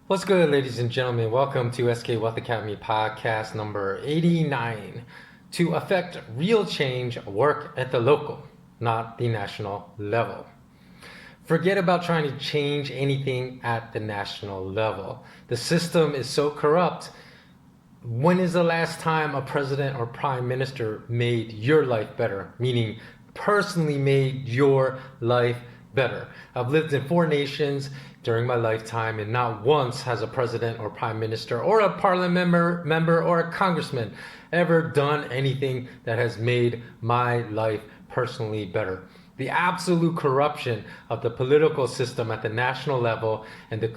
What's good, ladies and gentlemen? Welcome to SK Wealth Academy podcast number 89. To affect real change, work at the local, not the national level. Forget about trying to change anything at the national level. The system is so corrupt. When is the last time a president or prime minister made your life better? Meaning, personally made your life better. I've lived in 4 nations during my lifetime, and not once has a president or prime minister or a parliament member or a congressman ever done anything that has made my life personally better. The absolute corruption of the political system at the national level and the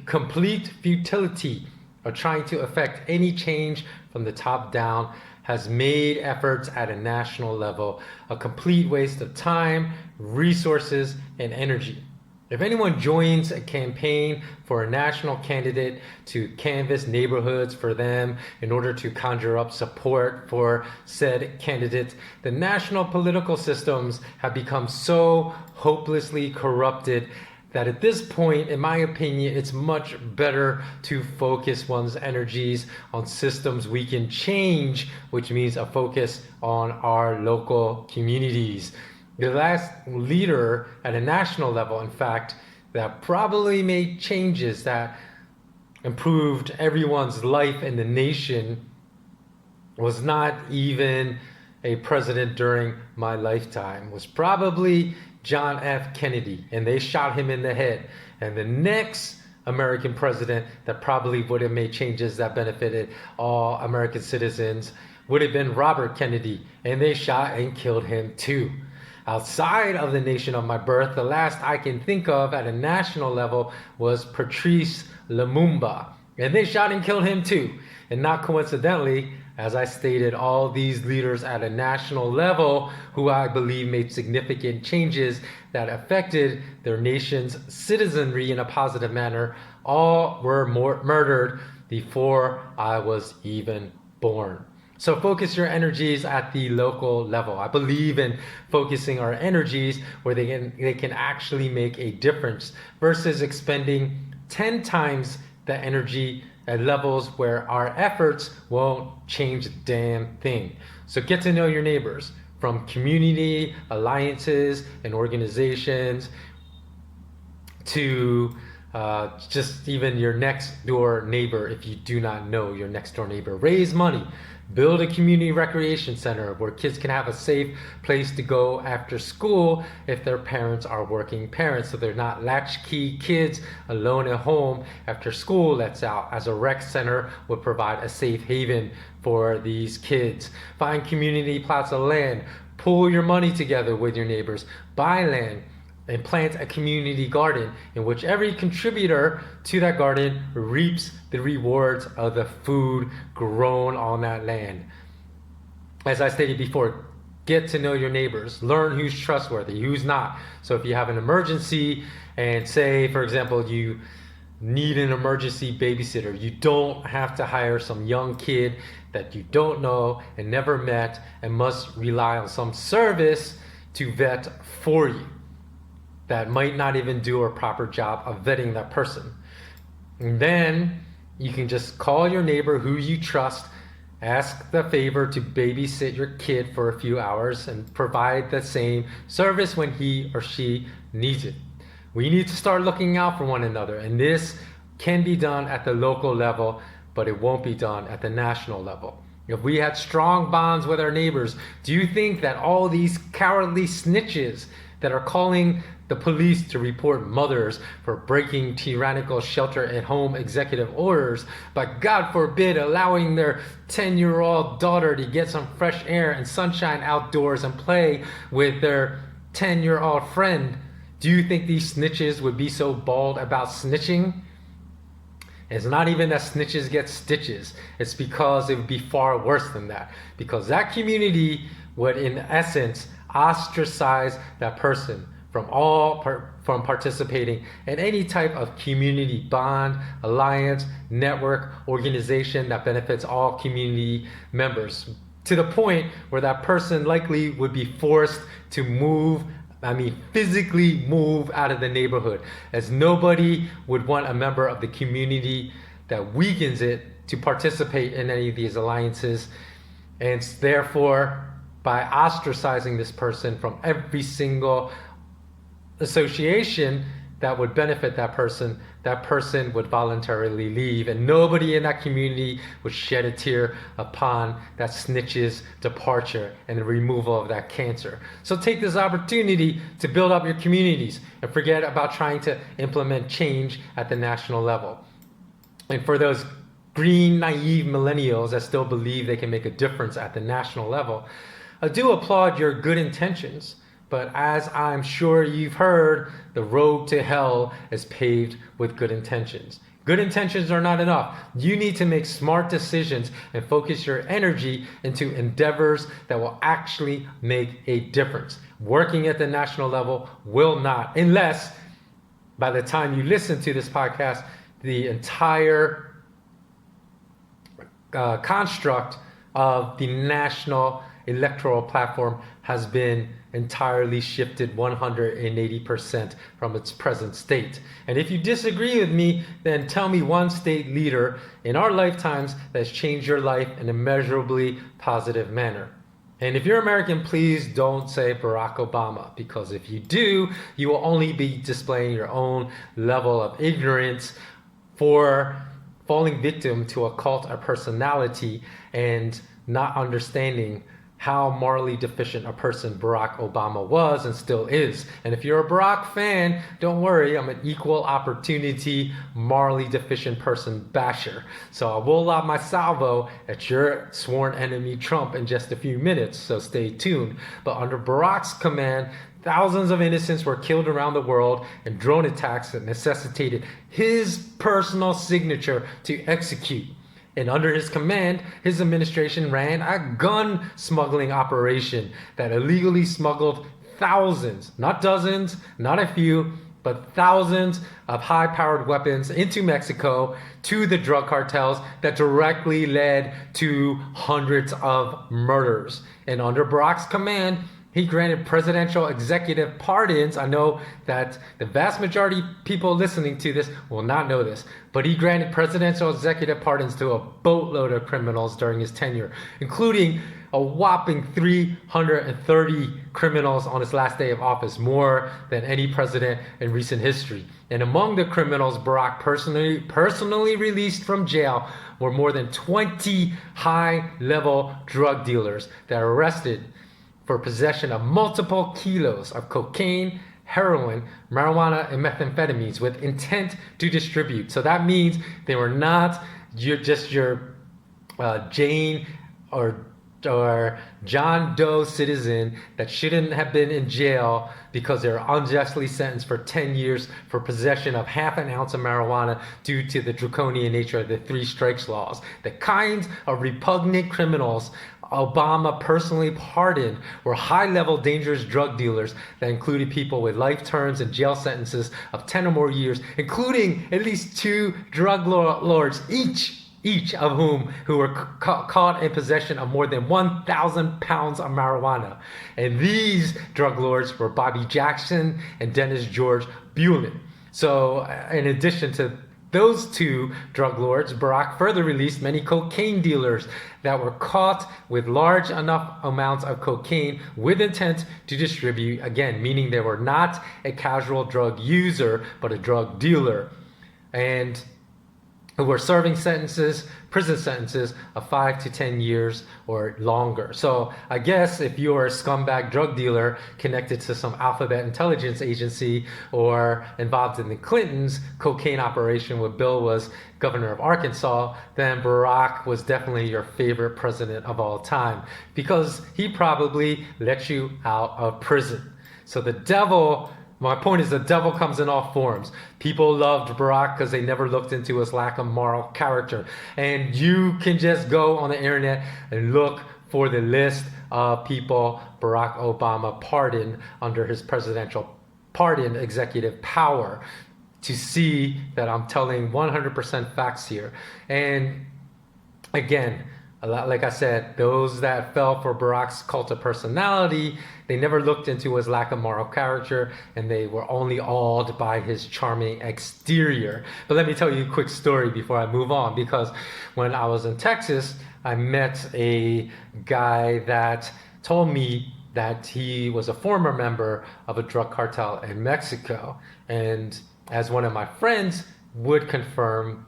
complete futility of trying to affect any change from the top down has made efforts at a national level a complete waste of time, resources, and energy. If anyone joins a campaign for a national candidate to canvass neighborhoods for them in order to conjure up support for said candidate, the national political systems have become so hopelessly corrupted that at this point, in my opinion, it's much better to focus one's energies on systems we can change, which means a focus on our local communities. The last leader at a national level, in fact, that probably made changes that improved everyone's life in the nation was not even a president during my lifetime, was probably John F. Kennedy, and they shot him in the head. And the next American president that probably would have made changes that benefited all American citizens would have been Robert Kennedy, and they shot and killed him too. Outside of the nation of my birth, the last I can think of at a national level was Patrice Lumumba, and they shot and killed him too. And not coincidentally, as I stated, all these leaders at a national level who I believe made significant changes that affected their nation's citizenry in a positive manner, all were murdered before I was even born. So focus your energies at the local level. I believe in focusing our energies where they can actually make a difference versus expending 10 times the energy at levels where our efforts won't change a damn thing. So get to know your neighbors, from community alliances and organizations to just even your next door neighbor. If you do not know your next door neighbor, raise money. Build a community recreation center where kids can have a safe place to go after school if their parents are working parents, so they're not latchkey kids alone at home after school lets out, as a rec center would provide a safe haven for these kids. Find community plots of land. Pool your money together with your neighbors. Buy land and plant a community garden in which every contributor to that garden reaps the rewards of the food grown on that land. As I stated before, get to know your neighbors. Learn who's trustworthy, who's not. So if you have an emergency and say, for example, you need an emergency babysitter, you don't have to hire some young kid that you don't know and never met and must rely on some service to vet for you that might not even do a proper job of vetting that person. And then you can just call your neighbor who you trust, ask the favor to babysit your kid for a few hours and provide the same service when he or she needs it. We need to start looking out for one another, and this can be done at the local level, but it won't be done at the national level. If we had strong bonds with our neighbors, do you think that all these cowardly snitches that are calling the police to report mothers for breaking tyrannical shelter-at-home executive orders, but God forbid allowing their 10-year-old daughter to get some fresh air and sunshine outdoors and play with their 10-year-old friend, do you think these snitches would be so bold about snitching? It's not even that snitches get stitches. It's because it would be far worse than that. Because that community would, in essence, ostracize that person from participating in any type of community bond, alliance, network, organization that benefits all community members, to the point where that person likely would be forced to move I mean, physically move out of the neighborhood, as nobody would want a member of the community that weakens it to participate in any of these alliances. And therefore, by ostracizing this person from every single association that would benefit that person would voluntarily leave, and nobody in that community would shed a tear upon that snitch's departure and the removal of that cancer. So take this opportunity to build up your communities and forget about trying to implement change at the national level. And for those green, naive millennials that still believe they can make a difference at the national level, I do applaud your good intentions. But as I'm sure you've heard, the road to hell is paved with good intentions. Good intentions are not enough. You need to make smart decisions and focus your energy into endeavors that will actually make a difference. Working at the national level will not, unless by the time you listen to this podcast, the entire construct of the national electoral platform has been entirely shifted 180% from its present state. And if you disagree with me, then tell me one state leader in our lifetimes that's changed your life in a measurably positive manner. And if you're American, please don't say Barack Obama, because if you do, you will only be displaying your own level of ignorance for falling victim to a cult of personality and not understanding how morally deficient a person Barack Obama was and still is. And if you're a Barack fan, don't worry, I'm an equal opportunity, morally deficient person basher. So I will lob my salvo at your sworn enemy Trump in just a few minutes, so stay tuned. But under Barack's command, thousands of innocents were killed around the world in drone attacks that necessitated his personal signature to execute. And under his command, his administration ran a gun smuggling operation that illegally smuggled thousands, not dozens, not a few, but thousands of high-powered weapons into Mexico to the drug cartels that directly led to hundreds of murders. And under Barack's command, he granted presidential executive pardons. I know that the vast majority of people listening to this will not know this, but he granted presidential executive pardons to a boatload of criminals during his tenure, including a whopping 330 criminals on his last day of office, more than any president in recent history. And among the criminals Barack personally released from jail were more than 20 high-level drug dealers that were arrested for possession of multiple kilos of cocaine, heroin, marijuana, and methamphetamines with intent to distribute. So that means they were not your Jane or John Doe citizen that shouldn't have been in jail because they were unjustly sentenced for 10 years for possession of half an ounce of marijuana due to the draconian nature of the three strikes laws. The kinds of repugnant criminals Obama personally pardoned were high-level dangerous drug dealers that included people with life terms and jail sentences of 10 or more years, including at least 2 drug lords each of whom were caught in possession of more than 1,000 pounds of marijuana. And these drug lords were Bobby Jackson and Dennis George Bulin. So in addition to those 2 drug lords, Barack further released many cocaine dealers that were caught with large enough amounts of cocaine with intent to distribute, again, meaning they were not a casual drug user, but a drug dealer, and who were serving prison sentences of 5 to 10 years or longer. So I guess if you're a scumbag drug dealer connected to some alphabet intelligence agency or involved in the Clintons' cocaine operation when Bill was governor of Arkansas, then Barack was definitely your favorite president of all time, because he probably let you out of prison. So my point is, the devil comes in all forms. People loved Barack because they never looked into his lack of moral character. And you can just go on the internet and look for the list of people Barack Obama pardoned under his presidential pardon executive power to see that I'm telling 100% facts here. And again, Like I said, those that fell for Barack's cult of personality, they never looked into his lack of moral character, and they were only awed by his charming exterior. But let me tell you a quick story before I move on, because when I was in Texas, I met a guy that told me that he was a former member of a drug cartel in Mexico. And as one of my friends would confirm,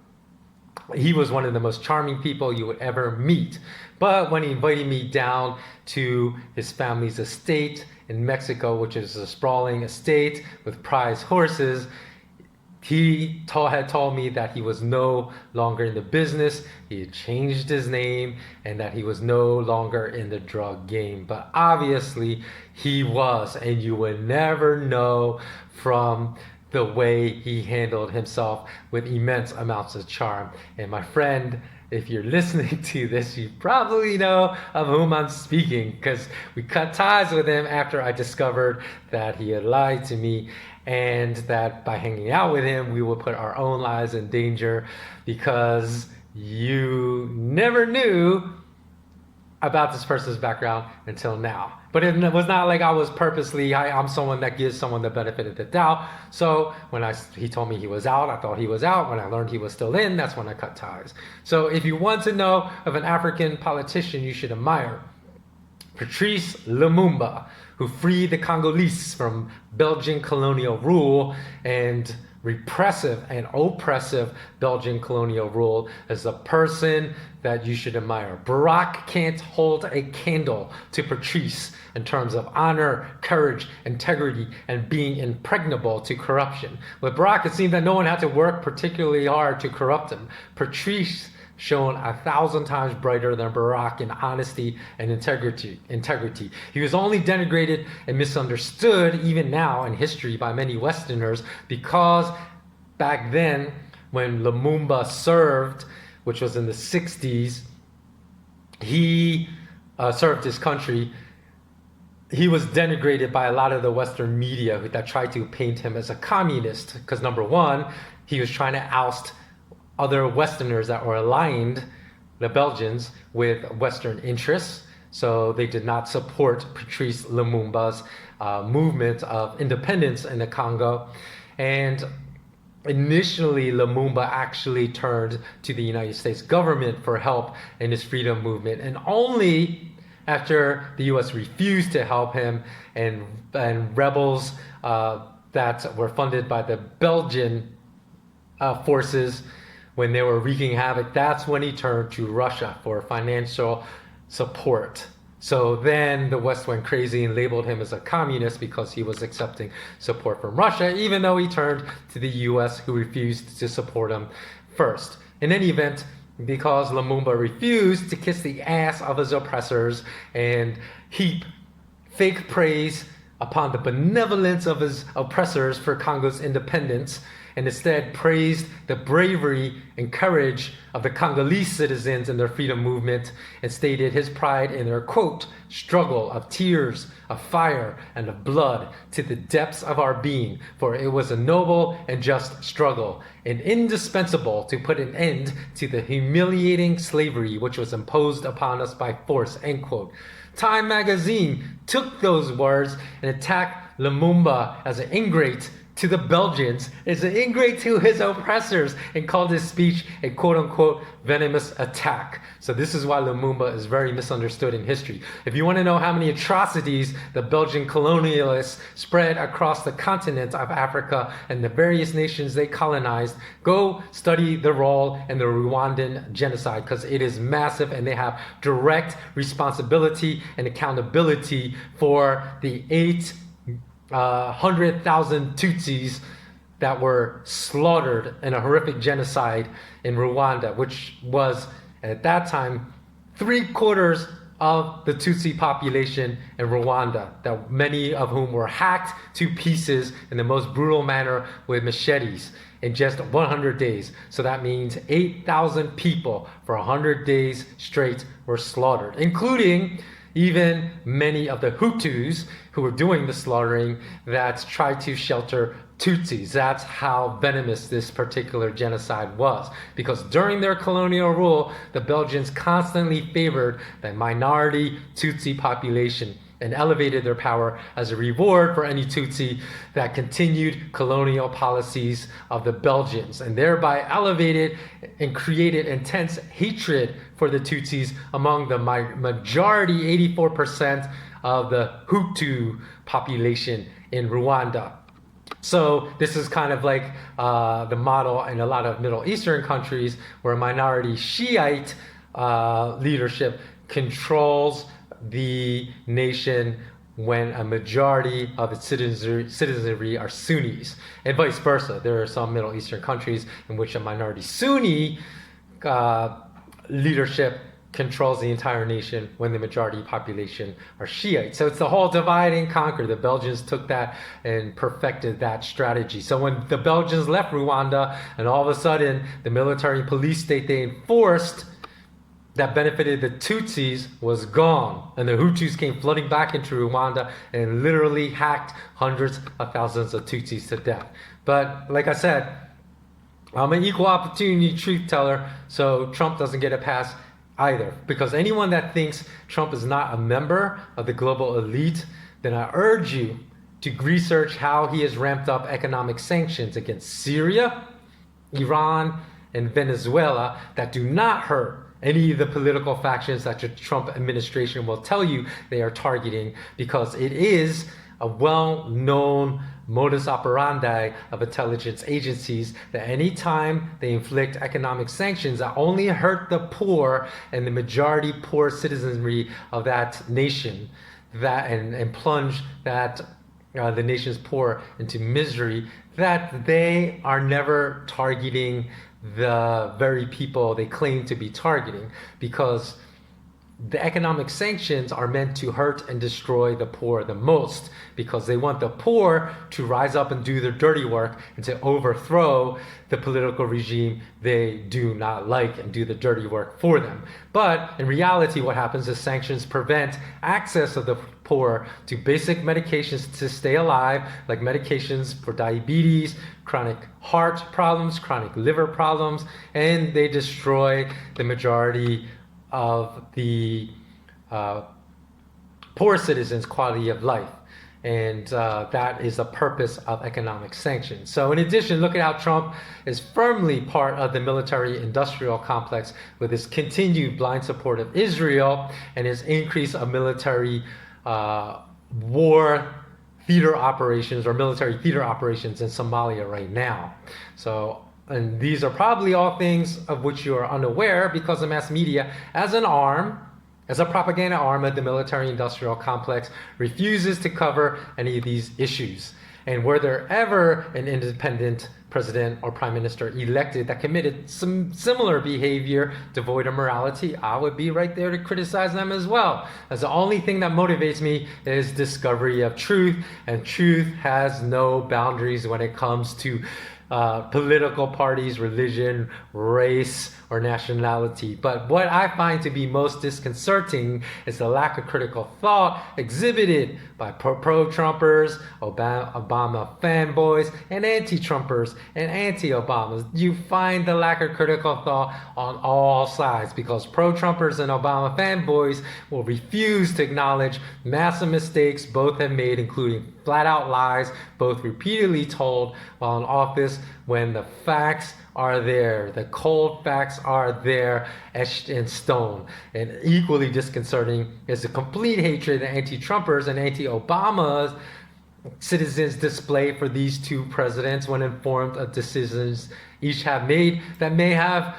he was one of the most charming people you would ever meet. But when he invited me down to his family's estate in Mexico, which is a sprawling estate with prize horses, he had told me that he was no longer in the business, he had changed his name, and that he was no longer in the drug game. But obviously he was, and you would never know from the way he handled himself with immense amounts of charm. And my friend, if you're listening to this, you probably know of whom I'm speaking, because we cut ties with him after I discovered that he had lied to me, and that by hanging out with him, we would put our own lives in danger, because you never knew about this person's background until now. But it was not like I was purposely, I'm someone that gives someone the benefit of the doubt. So when he told me he was out, I thought he was out. When I learned he was still in, that's when I cut ties. So if you want to know of an African politician you should admire, Patrice Lumumba, who freed the Congolese from Belgian colonial rule and repressive and oppressive Belgian colonial rule, is a person that you should admire. Barack can't hold a candle to Patrice in terms of honor, courage, integrity, and being impregnable to corruption. With Barack, it seemed that no one had to work particularly hard to corrupt him. Patrice shone 1,000 times brighter than Barack in honesty and integrity. He was only denigrated and misunderstood, even now in history, by many Westerners, because back then, when Lumumba served, which was in the 60s, he served his country. He was denigrated by a lot of the Western media that tried to paint him as a communist, because number one, he was trying to oust other Westerners that were aligned, the Belgians, with Western interests. So they did not support Patrice Lumumba's movement of independence in the Congo. And initially, Lumumba actually turned to the United States government for help in his freedom movement. And only after the US refused to help him, and rebels that were funded by the Belgian forces, when they were wreaking havoc, that's when he turned to Russia for financial support. So then the West went crazy and labeled him as a communist because he was accepting support from Russia, even though he turned to the US, who refused to support him first. In any event, because Lumumba refused to kiss the ass of his oppressors and heap fake praise upon the benevolence of his oppressors for Congo's independence, and instead praised the bravery and courage of the Congolese citizens in their freedom movement, and stated his pride in their, quote, struggle of tears, of fire, and of blood to the depths of our being, for it was a noble and just struggle, and indispensable to put an end to the humiliating slavery which was imposed upon us by force, end quote. Time magazine took those words and attacked Lumumba as an ingrate to the Belgians, is an ingrate to his oppressors, and called his speech a quote-unquote venomous attack. So this is why Lumumba is very misunderstood in history. If you want to know how many atrocities the Belgian colonialists spread across the continent of Africa and the various nations they colonized, go study the role in the Rwandan genocide, because it is massive, and they have direct responsibility and accountability for the 100,000 Tutsis that were slaughtered in a horrific genocide in Rwanda, which was at that time 3/4 of the Tutsi population in Rwanda, that many of whom were hacked to pieces in the most brutal manner with machetes in just 100 days. So that means 8,000 people for 100 days straight were slaughtered, including Even many of the Hutus who were doing the slaughtering that tried to shelter Tutsis. That's how venomous this particular genocide was. Because during their colonial rule, the Belgians constantly favored the minority Tutsi population and elevated their power as a reward for any Tutsi that continued colonial policies of the Belgians, and thereby elevated and created intense hatred for the Tutsis among the majority, 84% of the Hutu population in Rwanda. So this is kind of like the model in a lot of Middle Eastern countries where minority Shiite leadership controls the nation when a majority of its citizenry are Sunnis, and vice versa. There are some Middle Eastern countries in which a minority Sunni leadership controls the entire nation when the majority population are Shiite. So it's the whole divide and conquer. The Belgians took that and perfected that strategy. So when the Belgians left Rwanda and all of a sudden the military and police state they enforced that benefited the Tutsis was gone, and the Hutus came flooding back into Rwanda and literally hacked hundreds of thousands of Tutsis to death. But like I said, I'm an equal opportunity truth teller, so Trump doesn't get a pass either. Because anyone that thinks Trump is not a member of the global elite, then I urge you to research how he has ramped up economic sanctions against Syria, Iran, and Venezuela that do not hurt any of the political factions that the Trump administration will tell you they are targeting, because it is a well-known modus operandi of intelligence agencies that anytime they inflict economic sanctions that only hurt the poor and the majority poor citizenry of that nation, that and plunge that the nation's poor into misery, that they are never targeting the very people they claim to be targeting, because the economic sanctions are meant to hurt and destroy the poor the most, because they want the poor to rise up and do their dirty work and to overthrow the political regime they do not like and do the dirty work for them. But in reality, what happens is sanctions prevent access of the poor to basic medications to stay alive, like medications for diabetes, chronic heart problems, chronic liver problems, and they destroy the majority of the poor citizens' quality of life. And that is the purpose of economic sanctions. So in addition, look at how Trump is firmly part of the military-industrial complex with his continued blind support of Israel and his increase of military war theater operations or military theater operations in Somalia right now. So, and these are probably all things of which you are unaware, because the mass media, as an arm, as a propaganda arm of the military-industrial complex, refuses to cover any of these issues. And were there ever an independent president or prime minister elected that committed some similar behavior devoid of morality, I would be right there to criticize them as well. As the only thing that motivates me is discovery of truth, and truth has no boundaries when it comes to political parties, religion, race, or nationality. But what I find to be most disconcerting is the lack of critical thought exhibited by pro-Trumpers, Obama fanboys, and anti-Trumpers and anti-Obamas. You find the lack of critical thought on all sides, because pro-Trumpers and Obama fanboys will refuse to acknowledge massive mistakes both have made, including flat-out lies both repeatedly told while in office, when the facts are there. The cold facts are there, etched in stone. And equally disconcerting is the complete hatred that anti-Trumpers and anti-Obamas citizens display for these two presidents when informed of decisions each have made that may have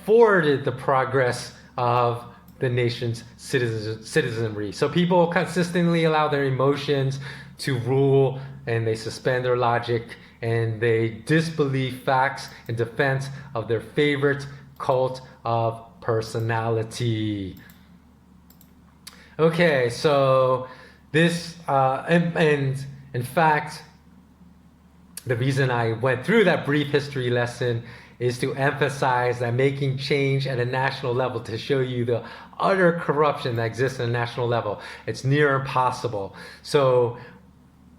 forwarded the progress of the nation's citizenry. So people consistently allow their emotions to rule, and they suspend their logic, and they disbelieve facts in defense of their favorite cult of personality. Okay, so this, and in fact, The reason I went through that brief history lesson is to emphasize that making change at a national level, to show you the utter corruption that exists at a national level, it's near impossible. So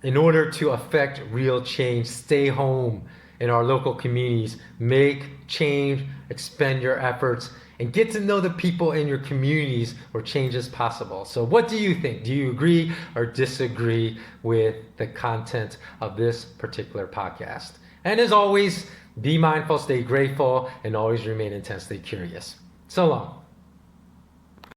in order to affect real change, stay home in our local communities, make change, expend your efforts, and get to know the people in your communities where change is possible. So what do you think? Do you agree or disagree with the content of this particular podcast? And as always, be mindful, stay grateful, and always remain intensely curious. So long.